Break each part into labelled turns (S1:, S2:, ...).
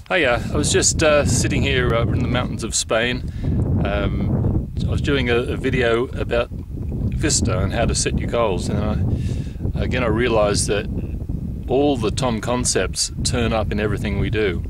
S1: Hi, I was just sitting here in the mountains of Spain. I was doing a video about Vista and how to set your goals, and I realised that all the Tom concepts turn up in everything we do.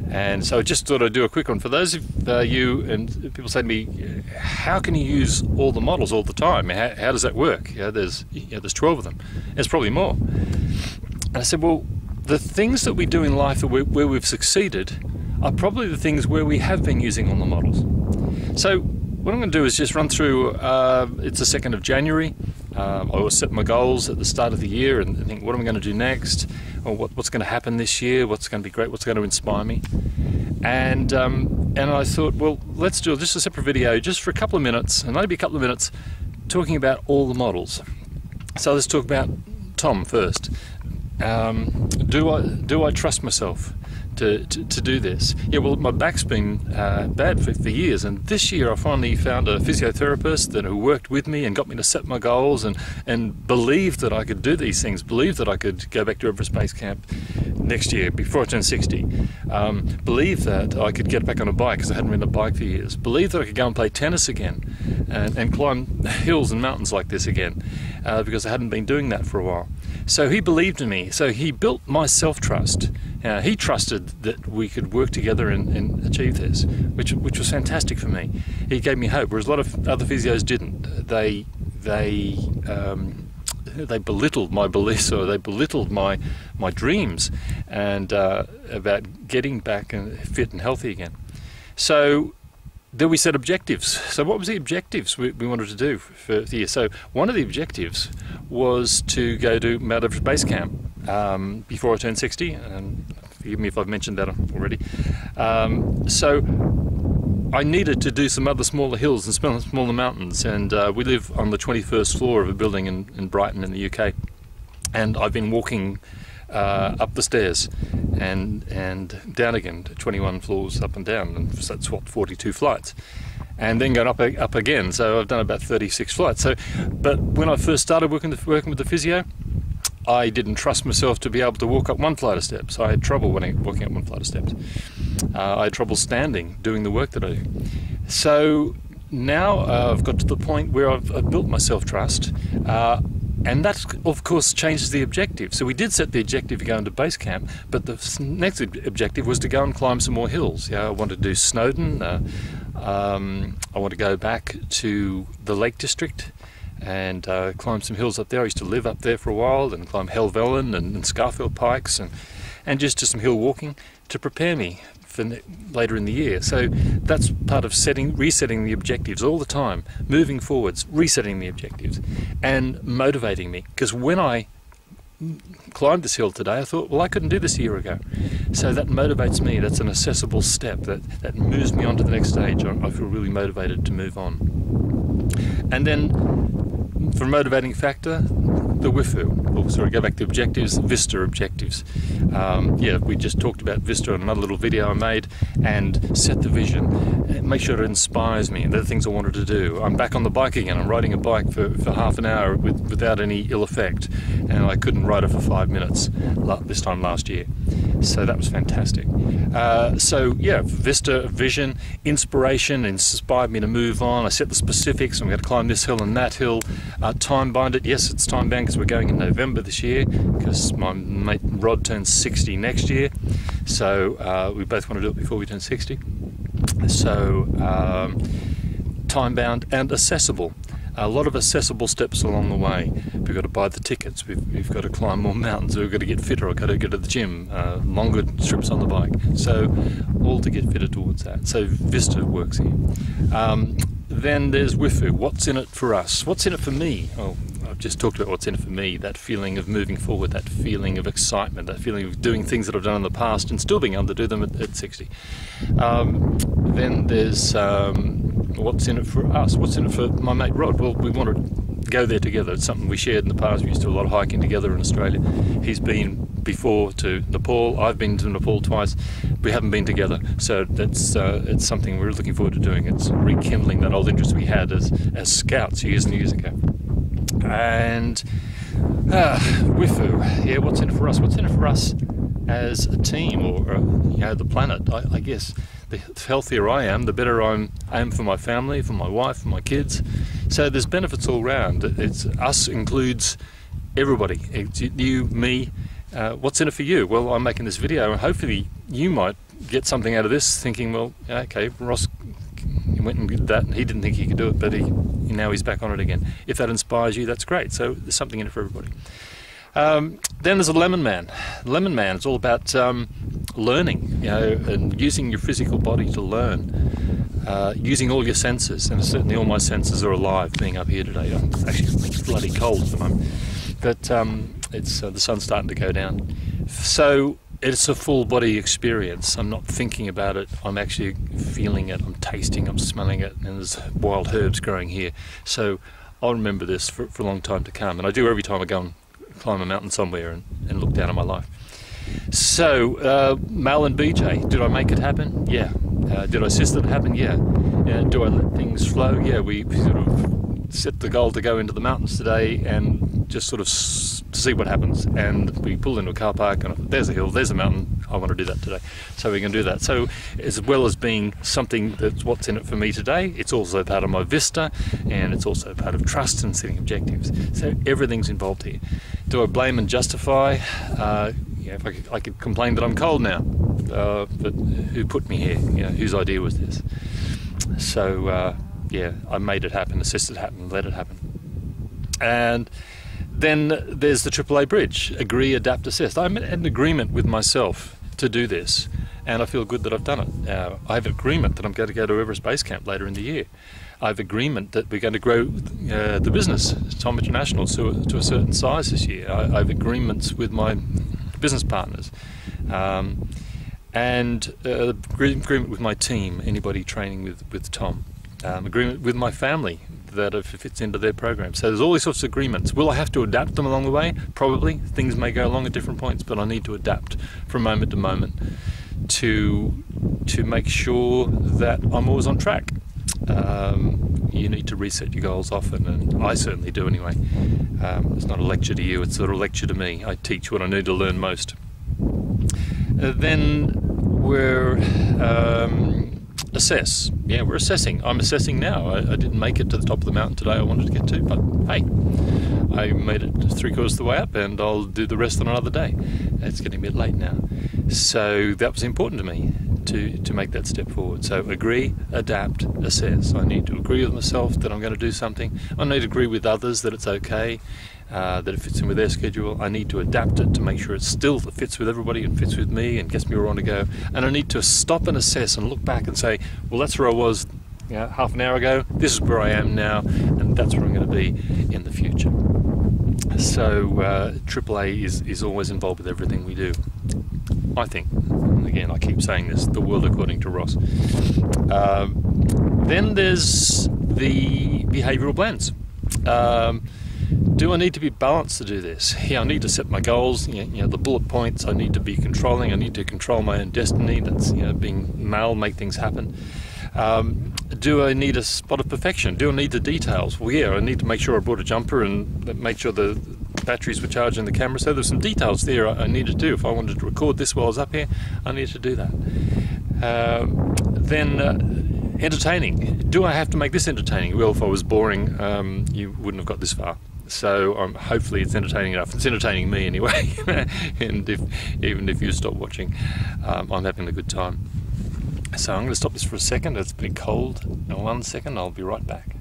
S1: And so I just thought I'd do a quick one. For those of you, and people say to me, how can you use all the models all the time? How does that work? There's 12 of them. There's probably more. And I said, well, the things that we do in life where we've succeeded are probably the things where we have been using all the models. So what I'm going to do is just run through, it's the 2nd of January. I always set my goals at the start of the year and think, what am I going to do next? Or what's going to happen this year? What's going to be great? What's going to inspire me? And I thought, well, let's do just a separate video just for a couple of minutes, and maybe a couple of minutes, talking about all the models. So let's talk about Tom first. Do I trust myself to do this? Yeah, well, my back's been bad for years, and this year I finally found a physiotherapist who worked with me and got me to set my goals and believed that I could do these things, believed that I could go back to Everest Base Camp next year before I turned 60, believed that I could get back on a bike because I hadn't ridden a bike for years, believed that I could go and play tennis again and climb hills and mountains like this again because I hadn't been doing that for a while. So he believed in me, so he built my self-trust. He trusted that we could work together and achieve this, which was fantastic for me. He gave me hope, whereas a lot of other physios didn't. They belittled my beliefs, or they belittled my dreams and about getting back and fit and healthy again. So then we set objectives. So what was the objectives we wanted to do for the year? So one of the objectives was to go to Mount Everest Base Camp before I turned 60, and forgive me if I've mentioned that already. So I needed to do some other smaller hills and smaller mountains, and we live on the 21st floor of a building in Brighton in the UK, and I've been walking up the stairs and down again, 21 floors up and down, and that's what, 42 flights, and then going up again. So I've done about 36 flights. So, but when I first started working with the physio, I didn't trust myself to be able to walk up one flight of steps. I had trouble walking up one flight of steps. I had trouble standing, doing the work that I do. So now I've got to the point where I've built my self-trust. And that, of course, changes the objective. So we did set the objective to go into base camp, but the next objective was to go and climb some more hills. I wanted to do Snowdon. I want to go back to the Lake District and climb some hills up there. I used to live up there for a while, and climb Helvellyn and Scafell Pikes, and just do some hill walking to prepare me for later in the year. So that's part of resetting the objectives all the time, moving forwards, resetting the objectives and motivating me. Because when I climbed this hill today, I thought, well, I couldn't do this a year ago. So that motivates me. That's an accessible step that moves me on to the next stage. I feel really motivated to move on. And then for a motivating factor, the WIFU. Oh, sorry, go back to objectives, Vista objectives. Yeah, we just talked about Vista in another little video I made, and set the vision. Make sure it inspires me, and they're the things I wanted to do. I'm back on the bike again. I'm riding a bike for half an hour without any ill effect, and I couldn't ride it for 5 minutes this time last year. So that was fantastic. So yeah, Vista, vision, inspiration inspired me to move on. I set the specifics. I'm going to climb this hill and that hill. Time bound it. Yes, it's time bound because we're going in November this year, because my mate Rod turns 60 next year. So we both want to do it before we turn 60. So time bound and accessible. A lot of accessible steps along the way. We've got to buy the tickets, we've got to climb more mountains, we've got to get fitter, I've got to go to the gym, longer trips on the bike. So all to get fitter towards that. So Vista works here. Then there's WIFU, what's in it for us? What's in it for me? Oh, I've just talked about what's in it for me, that feeling of moving forward, that feeling of excitement, that feeling of doing things that I've done in the past and still being able to do them at 60. Then there's what's in it for us? What's in it for my mate Rod? Well, we want to go there together. It's something we shared in the past. We used to do a lot of hiking together in Australia. He's been before to Nepal. I've been to Nepal twice. We haven't been together, so that's it's something we're looking forward to doing. It's rekindling that old interest we had as scouts years and years ago. And WIFU, yeah, what's in it for us? What's in it for us? as a team, or the planet. I guess the healthier I am, the better I am for my family, for my wife, for my kids. So there's benefits all round. It's us includes everybody. It's you, me. What's in it for you? Well, I'm making this video, and hopefully you might get something out of this, thinking, well, okay, Ross went and did that, and he didn't think he could do it, but now he's back on it again. If that inspires you, that's great. So there's something in it for everybody. Then there's a Lemon Man. Lemon Man is all about learning, and using your physical body to learn, using all your senses, and certainly all my senses are alive being up here today. It's actually bloody cold at the moment, but it's the sun's starting to go down. So it's a full body experience. I'm not thinking about it, I'm actually feeling it, I'm tasting, I'm smelling it, and there's wild herbs growing here. So I'll remember this for a long time to come, and I do every time I go and climb a mountain somewhere and look down on my life. So Mal and BJ, did I make it happen? Yeah. Did I assist it happen? Yeah. Do I let things flow? Yeah, we sort of set the goal to go into the mountains today and just sort of to see what happens. And we pulled into a car park, and there's a hill, there's a mountain, I want to do that today. So we can do that. So as well as being something that's what's in it for me today, it's also part of my vista, and it's also part of trust and setting objectives. So everything's involved here. Do I blame and justify? If I could complain that I'm cold now, but who put me here? Whose idea was this? So I made it happen, assisted it happen, let it happen. And then there's the AAA bridge, agree, adapt, assist. I'm in an agreement with myself to do this, and I feel good that I've done it. I have agreement that I'm going to go to Everest Base Camp later in the year. I have agreement that we're going to grow the business, Tom International, to a certain size this year. I have agreements with my business partners, and agreement with my team, anybody training with Tom, agreement with my family that if it fits into their program. So there's all these sorts of agreements. Will I have to adapt them along the way? Probably. Things may go along at different points, but I need to adapt from moment to moment to make sure that I'm always on track. You need to reset your goals often, and I certainly do anyway. It's not a lecture to you, it's sort of a lecture to me. I teach what I need to learn most. Then we're assess. Yeah, we're assessing. I'm assessing now. I didn't make it to the top of the mountain today I wanted to get to, but hey, I made it 3/4 of the way up, and I'll do the rest on another day. It's getting a bit late now. So that was important to me to make that step forward. So agree, adapt, assess. I need to agree with myself that I'm going to do something. I need to agree with others that it's okay, that it fits in with their schedule. I need to adapt it to make sure it still fits with everybody and fits with me and gets me where I want to go. And I need to stop and assess and look back and say, well, that's where I was half an hour ago, this is where I am now, and that's where I'm going to be in the future. So AAA is always involved with everything we do, I think. Again, I keep saying this, the world according to Ross. Then there's the behavioural blends. Do I need to be balanced to do this? Yeah, I need to set my goals, the bullet points. I need to be controlling. I need to control my own destiny. That's, being Mal, make things happen. Do I need a spot of perfection? Do I need the details? Well, yeah, I need to make sure I brought a jumper and make sure the batteries were charging the camera. So there's some details there I need to do. If I wanted to record this while I was up here, I need to do that. Then entertaining. Do I have to make this entertaining? Well, if I was boring, you wouldn't have got this far. So hopefully it's entertaining enough. It's entertaining me anyway. And even if you stop watching, I'm having a good time. So I'm going to stop this for a second. It's a bit cold. In 1 second, I'll be right back.